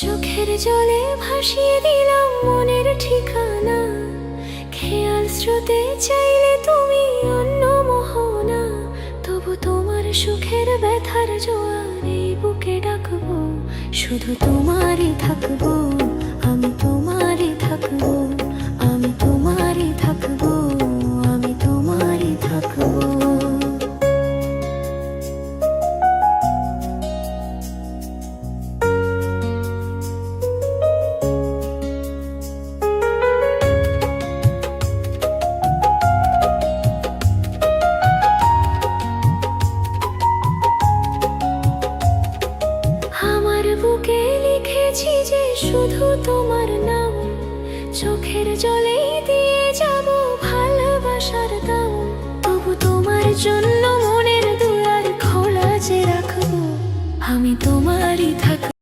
চোখের জলে ভাসিয়ে দিলাম মনের ঠিকানা, খেয়াল স্রোতে চাইলে তুমি অন্য মোহনা। তবু তোমার সুখের ব্যথার জোয়ার এই বুকে ডাকবো, শুধু তোমারই থাকবো, আমি তোমারই থাকবো, আমি তোমারই থাকবো, আমি তোমারই থাকবো। আমার বুকে লিখেছি যে শুধু তোমার নাম, চোখের জলেই দিয়ে যাব ভালোবাসার দাম। তবু তোমার জন্য